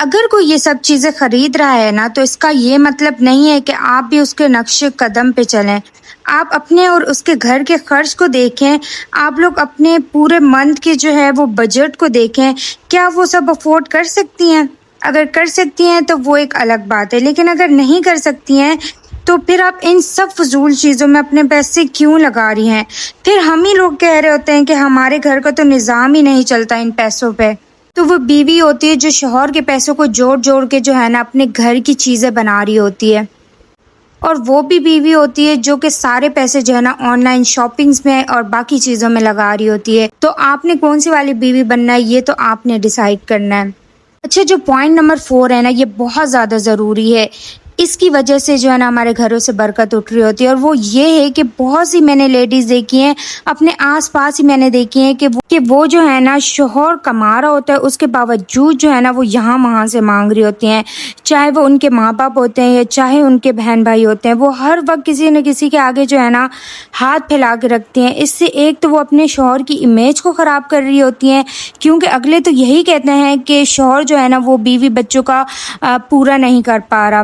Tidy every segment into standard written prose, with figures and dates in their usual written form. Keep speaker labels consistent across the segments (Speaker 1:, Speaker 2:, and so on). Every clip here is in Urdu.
Speaker 1: اگر کوئی یہ سب چیزیں خرید رہا ہے نا تو اس کا یہ مطلب نہیں ہے کہ آپ بھی اس کے نقش قدم پہ چلیں. آپ اپنے اور اس کے گھر کے خرچ کو دیکھیں. آپ لوگ اپنے پورے منتھ کے جو ہے وہ بجٹ کو دیکھیں. کیا وہ سب افورڈ کر سکتی ہیں؟ اگر کر سکتی ہیں تو وہ ایک الگ بات ہے، لیکن اگر نہیں کر سکتی ہیں تو پھر آپ ان سب فضول چیزوں میں اپنے پیسے کیوں لگا رہی ہیں؟ پھر ہم ہی لوگ کہہ رہے ہوتے ہیں کہ ہمارے گھر کا تو نظام ہی نہیں چلتا ان پیسوں پہ. تو وہ بیوی ہوتی ہے جو شوہر کے پیسوں کو جوڑ جوڑ کے جو ہے نا اپنے گھر کی چیزیں بنا رہی ہوتی ہے، اور وہ بھی بیوی ہوتی ہے جو کہ سارے پیسے جو ہے نا آن لائن شاپنگز میں اور باقی چیزوں میں لگا رہی ہوتی ہے. تو آپ نے کون سی والی بیوی بننا ہے یہ تو آپ نے ڈیسائیڈ کرنا ہے. اچھا، جو پوائنٹ نمبر 4 ہے نا، یہ بہت زیادہ ضروری ہے. اس کی وجہ سے جو ہے نا ہمارے گھروں سے برکت اٹھ رہی ہوتی ہے، اور وہ یہ ہے کہ بہت سی میں نے لیڈیز دیکھی ہیں اپنے آس پاس ہی، میں نے دیکھی ہیں کہ وہ جو ہے نا شوہر کما رہا ہوتا ہے، اس کے باوجود جو ہے نا وہ یہاں وہاں سے مانگ رہی ہوتی ہیں. چاہے وہ ان کے ماں باپ ہوتے ہیں یا چاہے ان کے بہن بھائی ہوتے ہیں، وہ ہر وقت کسی نہ کسی کے آگے جو ہے نا ہاتھ پھیلا کے رکھتے ہیں. اس سے ایک تو وہ اپنے شوہر کی امیج کو خراب کر رہی ہوتی ہیں، کیونکہ اگلے تو یہی کہتے ہیں کہ شوہر جو ہے نا وہ بیوی بچوں کا پورا نہیں کر پا رہا.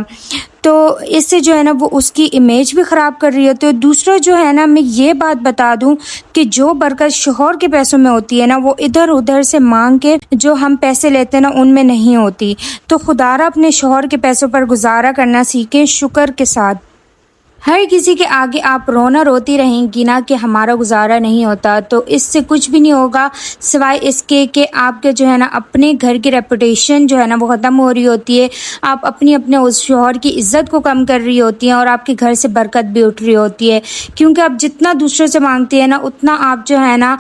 Speaker 1: تو اس سے جو ہے نا وہ اس کی امیج بھی خراب کر رہی ہوتی ہے. دوسرا جو ہے نا، میں یہ بات بتا دوں کہ جو برکت شوہر کے پیسوں میں ہوتی ہے نا، وہ ادھر ادھر سے مانگ کے جو ہم پیسے لیتے ہیں نا ان میں نہیں ہوتی. تو خدارا اپنے شوہر کے پیسوں پر گزارا کرنا سیکھیں شکر کے ساتھ. ہر کسی کے آگے آپ رونا روتی رہیں گی نا کہ ہمارا گزارا نہیں ہوتا، تو اس سے کچھ بھی نہیں ہوگا سوائے اس کے کہ آپ کے جو ہے نا اپنے گھر کی ریپوٹیشن جو ہے نا وہ ختم ہو رہی ہوتی ہے. آپ اپنے اس شوہر کی عزت کو کم کر رہی ہوتی ہیں، اور آپ کے گھر سے برکت بھی اٹھ رہی ہوتی ہے، کیونکہ آپ جتنا دوسروں سے مانگتے ہیں نا اتنا آپ جو ہے نا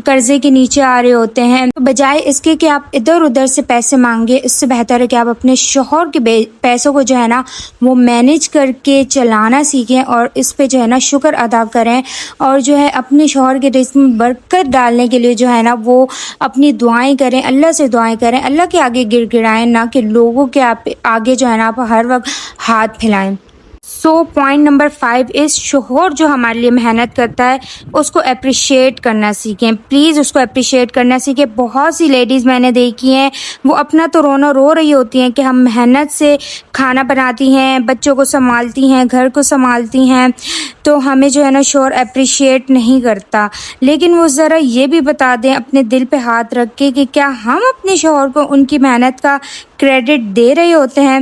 Speaker 1: قرضے کے نیچے آ رہے ہوتے ہیں. بجائے اس کے کہ آپ ادھر ادھر سے پیسے مانگے، اس سے بہتر ہے کہ آپ اپنے شوہر کے پیسوں کو جو ہے نا وہ مینیج کر کے چلانا سیکھیں، اور اس پہ جو ہے نا شکر ادا کریں، اور جو ہے اپنے شوہر کے رزق میں برکت ڈالنے کے لیے جو ہے نا وہ اپنی دعائیں کریں، اللہ سے دعائیں کریں، اللہ کے آگے گر گڑائیں، نہ کہ لوگوں کے آگے جو ہے نا آپ ہر وقت ہاتھ پھیلائیں. پوائنٹ نمبر 5 اس شوہر جو ہمارے لیے محنت کرتا ہے اس کو اپریشیٹ کرنا سیکھیں. پلیز اس کو اپریشیٹ کرنا سیکھیں. بہت سی لیڈیز میں نے دیکھی ہیں وہ اپنا تو رونا رو رہی ہوتی ہیں کہ ہم محنت سے کھانا بناتی ہیں، بچوں کو سنبھالتی ہیں، گھر کو سنبھالتی ہیں، تو ہمیں جو ہے نا شوہر اپریشیٹ نہیں کرتا. لیکن وہ ذرا یہ بھی بتا دیں اپنے دل پہ ہاتھ رکھ کے کہ کیا ہم اپنے شوہر کو ان کی محنت کا کریڈٹ دے رہے ہوتے ہیں؟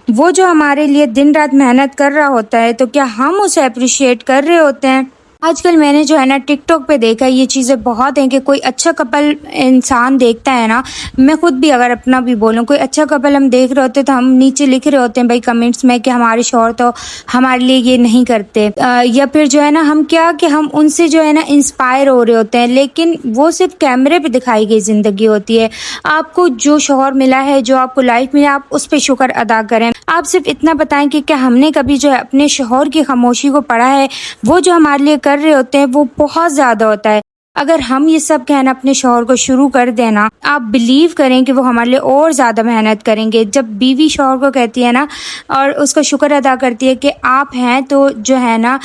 Speaker 1: وہ جو ہمارے لیے دن رات محنت کر رہا ہوتا ہے تو کیا ہم اسے اپریشیٹ کر رہے ہوتے ہیں؟ آج کل میں نے جو ہے نا ٹک ٹاک پہ دیکھا یہ چیزیں بہت ہیں کہ کوئی اچھا کپل انسان دیکھتا ہے نا، میں خود بھی اگر اپنا بھی بولوں، کوئی اچھا کپل ہم دیکھ رہے ہوتے تو ہم نیچے لکھ رہے ہوتے ہیں بھائی کمنٹس میں کہ ہمارے شوہر تو ہمارے لیے یہ نہیں کرتے، یا پھر جو ہے نا ہم کہ ہم ان سے جو ہے نا انسپائر ہو رہے ہوتے ہیں. لیکن وہ صرف کیمرے پہ دکھائی گئی زندگی ہوتی ہے. آپ کو جو شوہر ملا ہے، جو آپ کو لائف ملا، آپ اس پہ شکر ادا کریں. آپ صرف اتنا بتائیں کہ کیا ہم نے کبھی جو ہے اپنے شوہر کی خاموشی کو پڑھا ہے؟ وہ جو ہمارے لیے کر رہے ہوتے ہیں وہ بہت زیادہ ہوتا ہے. اگر ہم یہ سب کہنا اپنے شوہر کو شروع کر دینا، آپ بلیو کریں کہ وہ ہمارے لیے اور زیادہ محنت کریں گے. جب بیوی شوہر کو کہتی ہے نا اور اس کا شکر ادا کرتی ہے کہ آپ ہیں تو جو ہے نا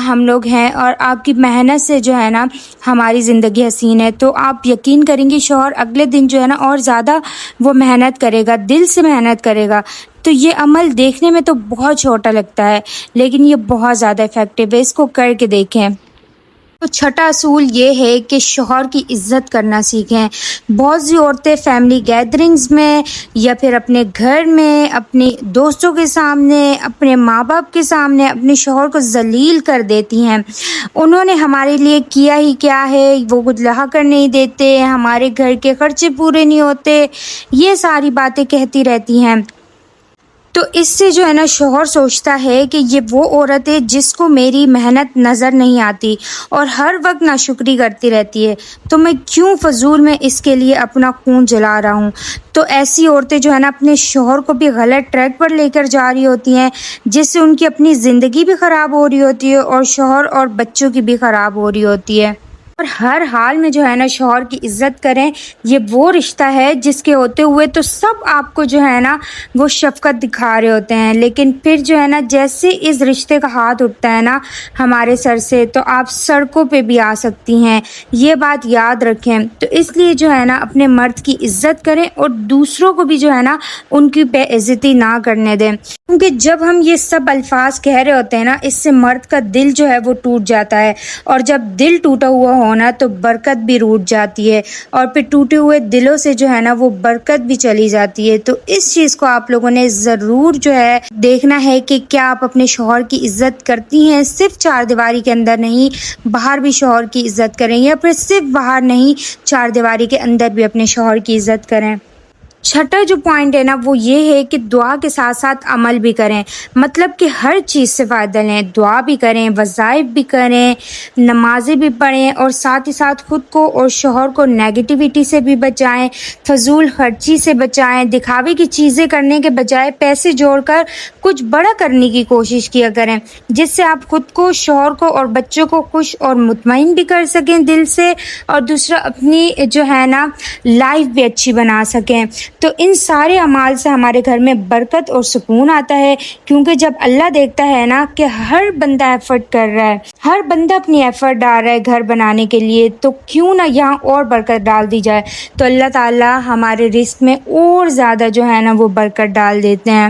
Speaker 1: ہم لوگ ہیں، اور آپ کی محنت سے جو ہے نا ہماری زندگی حسین ہے، تو آپ یقین کریں گے شوہر اگلے دن جو ہے نا اور زیادہ وہ محنت کرے گا، دل سے محنت کرے گا. تو یہ عمل دیکھنے میں تو بہت چھوٹا لگتا ہے لیکن یہ بہت زیادہ افیکٹو ہے. اس کو کر کے دیکھیں. تو چھٹا اصول یہ ہے کہ شوہر کی عزت کرنا سیکھیں. بہت سی عورتیں فیملی گیدرنگز میں یا پھر اپنے گھر میں، اپنے دوستوں کے سامنے، اپنے ماں باپ کے سامنے اپنے شوہر کو ذلیل کر دیتی ہیں. انہوں نے ہمارے لیے کیا ہی کیا ہے، وہ کچھ لا کر نہیں دیتے، ہمارے گھر کے خرچے پورے نہیں ہوتے، یہ ساری باتیں کہتی رہتی ہیں. تو اس سے جو ہے نا شوہر سوچتا ہے کہ یہ وہ عورت ہے جس کو میری محنت نظر نہیں آتی اور ہر وقت ناشکری کرتی رہتی ہے، تو میں کیوں فضول میں اس کے لیے اپنا خون جلا رہا ہوں. تو ایسی عورتیں جو ہے نا اپنے شوہر کو بھی غلط ٹریک پر لے کر جا رہی ہوتی ہیں، جس سے ان کی اپنی زندگی بھی خراب ہو رہی ہوتی ہے اور شوہر اور بچوں کی بھی خراب ہو رہی ہوتی ہے. اور ہر حال میں جو ہے نا شوہر کی عزت کریں. یہ وہ رشتہ ہے جس کے ہوتے ہوئے تو سب آپ کو جو ہے نا وہ شفقت دکھا رہے ہوتے ہیں، لیکن پھر جو ہے نا جیسے اس رشتے کا ہاتھ اٹھتا ہے نا ہمارے سر سے تو آپ سڑکوں پہ بھی آ سکتی ہیں. یہ بات یاد رکھیں. تو اس لیے جو ہے نا اپنے مرد کی عزت کریں اور دوسروں کو بھی جو ہے نا ان کی بے عزتی نہ کرنے دیں، کیونکہ جب ہم یہ سب الفاظ کہہ رہے ہوتے ہیں نا اس سے مرد کا دل جو ہے وہ ٹوٹ جاتا ہے، اور جب دل ٹوٹا ہوا ہونا تو برکت بھی روٹ جاتی ہے، اور پھر ٹوٹے ہوئے دلوں سے جو ہے نا وہ برکت بھی چلی جاتی ہے. تو اس چیز کو آپ لوگوں نے ضرور جو ہے دیکھنا ہے کہ کیا آپ اپنے شوہر کی عزت کرتی ہیں. صرف چار دیواری کے اندر نہیں، باہر بھی شوہر کی عزت کریں، یا پھر صرف باہر نہیں چار دیواری کے اندر بھی اپنے شوہر کی عزت کریں. چھٹا جو پوائنٹ ہے نا وہ یہ ہے کہ دعا کے ساتھ ساتھ عمل بھی کریں. مطلب کہ ہر چیز سے فائدہ لیں، دعا بھی کریں، وظائف بھی کریں، نمازیں بھی پڑھیں، اور ساتھ ہی ساتھ خود کو اور شوہر کو نیگیٹیوٹی سے بھی بچائیں، فضول خرچی سے بچائیں. دکھاوے کی چیزیں کرنے کے بجائے پیسے جوڑ کر کچھ بڑا کرنے کی کوشش کیا کریں، جس سے آپ خود کو، شوہر کو اور بچوں کو خوش اور مطمئن بھی کر سکیں دل سے، اور دوسرا اپنی جو ہے نا لائف بھی اچھی بنا سکیں. تو ان سارے اعمال سے ہمارے گھر میں برکت اور سکون آتا ہے، کیونکہ جب اللہ دیکھتا ہے نا کہ ہر بندہ ایفرٹ کر رہا ہے، ہر بندہ اپنی ایفرٹ ڈال رہا ہے گھر بنانے کے لیے، تو کیوں نہ یہاں اور برکت ڈال دی جائے. تو اللہ تعالیٰ ہمارے رزق میں اور زیادہ جو ہے نا وہ برکت ڈال دیتے ہیں.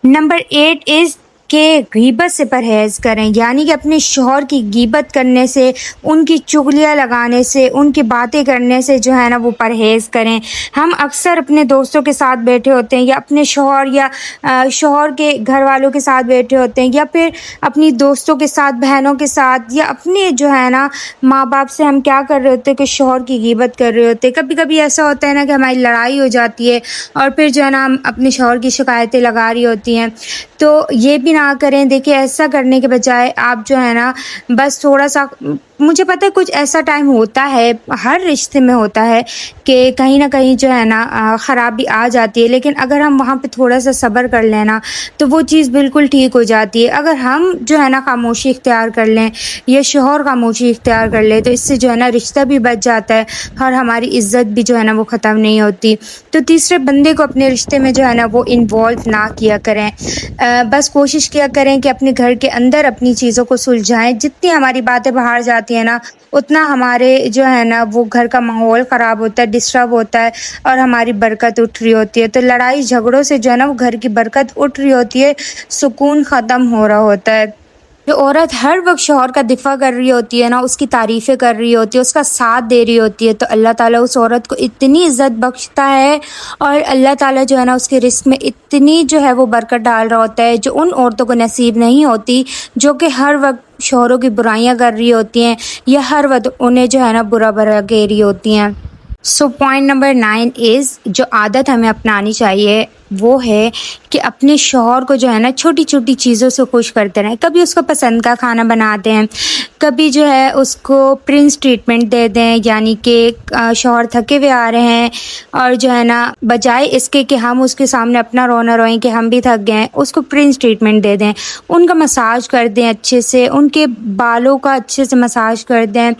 Speaker 1: نمبر 8 از کہ غیبت سے پرہیز کریں، یعنی کہ اپنے شوہر کی غیبت کرنے سے، ان کی چغلیاں لگانے سے، ان کی باتیں کرنے سے جو ہے نا وہ پرہیز کریں. ہم اکثر اپنے دوستوں کے ساتھ بیٹھے ہوتے ہیں، یا اپنے شوہر یا شوہر کے گھر والوں کے ساتھ بیٹھے ہوتے ہیں، یا پھر اپنی دوستوں کے ساتھ، بہنوں کے ساتھ، یا اپنے جو ہے نا ماں باپ سے ہم کیا کر رہے ہوتے ہیں کہ شوہر کی غیبت کر رہے ہوتے ہیں. کبھی کبھی ایسا ہوتا ہے نا کہ ہماری لڑائی ہو جاتی ہے اور پھر جو ہے نا ہم اپنے شوہر کی شکایتیں لگا رہی ہوتی ہیں. تو یہ بھی نہ کریں. دیکھیں ایسا کرنے کے بجائے آپ جو ہے نا بس تھوڑا سا، مجھے پتہ ہے کچھ ایسا ٹائم ہوتا ہے، ہر رشتے میں ہوتا ہے کہ کہیں نہ کہیں جو ہے نا خرابی آ جاتی ہے، لیکن اگر ہم وہاں پہ تھوڑا سا صبر کر لیں نا تو وہ چیز بالکل ٹھیک ہو جاتی ہے. اگر ہم جو ہے نا خاموشی اختیار کر لیں، یا شوہر خاموشی اختیار کر لے، تو اس سے جو ہے نا رشتہ بھی بچ جاتا ہے، اور ہماری عزت بھی جو ہے نا وہ ختم نہیں ہوتی. تو تیسرے بندے کو اپنے رشتے میں جو ہے نا وہ انوالو نہ کیا کریں. بس کوشش کیا کریں کہ اپنے گھر کے اندر اپنی چیزوں کو سلجھائیں. جتنی ہماری باتیں باہر جاتی ہیں نا اتنا ہمارے جو ہے نا وہ گھر کا ماحول خراب ہوتا ہے، ڈسٹرب ہوتا ہے، اور ہماری برکت اٹھ رہی ہوتی ہے. تو لڑائی جھگڑوں سے جو ہے نا وہ گھر کی برکت اٹھ رہی ہوتی ہے، سکون ختم ہو رہا ہوتا ہے. جو عورت ہر وقت شوہر کا دفاع کر رہی ہوتی ہے نا، اس کی تعریفیں کر رہی ہوتی ہے، اس کا ساتھ دے رہی ہوتی ہے، تو اللہ تعالیٰ اس عورت کو اتنی عزت بخشتا ہے، اور اللہ تعالیٰ جو ہے نا اس کے رزق میں اتنی جو ہے وہ برکت ڈال رہا ہوتا ہے، جو ان عورتوں کو نصیب نہیں ہوتی جو کہ ہر وقت شوہروں کی برائیاں کر رہی ہوتی ہیں، یا ہر وقت انہیں جو ہے نا برا برا کہہ رہی ہوتی ہیں. سو پوائنٹ نمبر 9 از جو عادت ہمیں اپنانی چاہیے وہ ہے کہ اپنے شوہر کو جو ہے نا چھوٹی چھوٹی چیزوں سے خوش کرتے رہیں. کبھی اس کو پسند کا کھانا بنا دیں، کبھی جو ہے اس کو پرنس ٹریٹمنٹ دے دیں، یعنی کہ شوہر تھکے ہوئے آ رہے ہیں اور جو ہے نا بجائے اس کے کہ ہم اس کے سامنے اپنا رونا روئیں کہ ہم بھی تھک گئے ہیں، اس کو پرنس ٹریٹمنٹ دے دیں. ان کا مساج کر دیں اچھے سے، ان کے بالوں کا اچھے سے مساج کر دیں،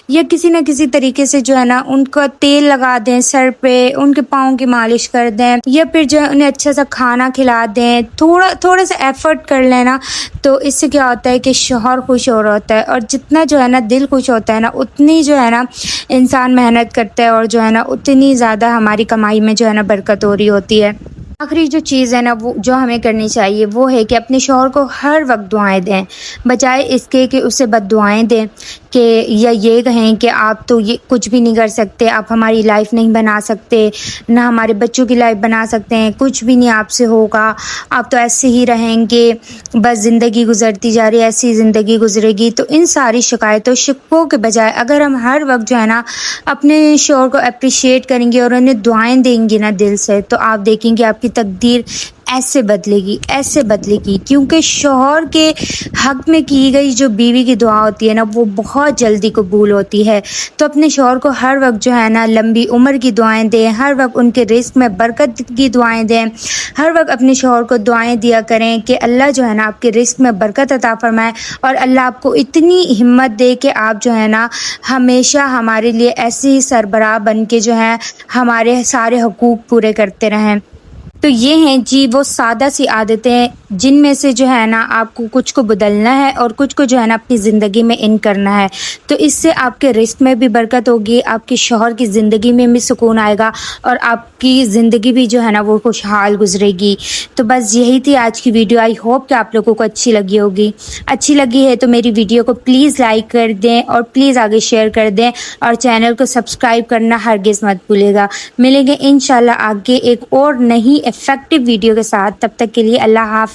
Speaker 1: یا کسی نہ کسی طریقے سے جو ہے نا ان کا تیل لگا دیں سر پہ، ان کے پاؤں کی مالش کر دیں، یا پھر جو ہے انہیں اچھا سا کھانا کھلا دیں. تھوڑا سا ایفرٹ کر لینا، تو اس سے کیا ہوتا ہے کہ شوہر خوش ہو رہا ہوتا ہے، اور جتنا جو ہے نا دل خوش ہوتا ہے نا اتنی جو ہے نا انسان محنت کرتا ہے، اور جو ہے نا اتنی زیادہ ہماری کمائی میں جو ہے نا برکت ہو رہی ہوتی ہے. آخری جو چیز ہے نا وہ جو ہمیں کرنی چاہیے وہ ہے کہ اپنے شوہر کو ہر وقت دعائیں دیں، بجائے اس کے کہ اسے بد دعائیں دیں، کہ یا یہ کہیں کہ آپ تو یہ کچھ بھی نہیں کر سکتے، آپ ہماری لائف نہیں بنا سکتے، نہ ہمارے بچوں کی لائف بنا سکتے ہیں، کچھ بھی نہیں آپ سے ہوگا، آپ تو ایسے ہی رہیں گے، بس زندگی گزرتی جا رہی ہے، ایسی زندگی گزرے گی. تو ان ساری شکایتوں شکووں کے بجائے اگر ہم ہر وقت جو ہے نا اپنے شوہر کو اپریشیٹ کریں گے اور انہیں دعائیں دیں گے نا دل سے، تو آپ دیکھیں گے آپ کی تقدیر ایسے بدلے گی کیونکہ شوہر کے حق میں کی گئی جو بیوی کی دعا ہوتی ہے نا وہ بہت جلدی قبول ہوتی ہے. تو اپنے شوہر کو ہر وقت جو ہے نا لمبی عمر کی دعائیں دیں, ہر وقت ان کے رزق میں برکت کی دعائیں دیں, ہر وقت اپنے شوہر کو دعائیں دیا کریں کہ اللہ جو ہے نا آپ کے رزق میں برکت عطا فرمائے اور اللہ آپ کو اتنی ہمت دے کہ آپ جو ہے نا ہمیشہ ہمارے لیے ایسے ہی سربراہ بن کے جو ہے ہمارے سارے حقوق پورے کرتے رہیں. تو یہ ہیں جی وہ سادہ سی عادتیں جن میں سے جو ہے نا آپ کو کچھ کو بدلنا ہے اور کچھ کو جو ہے نا اپنی زندگی میں ان کرنا ہے. تو اس سے آپ کے رزق میں بھی برکت ہوگی, آپ کے شوہر کی زندگی میں بھی سکون آئے گا اور آپ کی زندگی بھی جو ہے نا وہ خوشحال گزرے گی. تو بس یہی تھی آج کی ویڈیو. آئی ہوپ کہ آپ لوگوں کو اچھی لگی ہوگی. اچھی لگی ہے تو میری ویڈیو کو پلیز لائک کر دیں اور پلیز آگے شیئر کر دیں اور چینل کو سبسکرائب کرنا ہرگز مت بھولے گا. ملیں گے انشاءاللہ آگے ایک اور نئی افیکٹو ویڈیو کے ساتھ. تب تک کے لیے اللہ حافظ.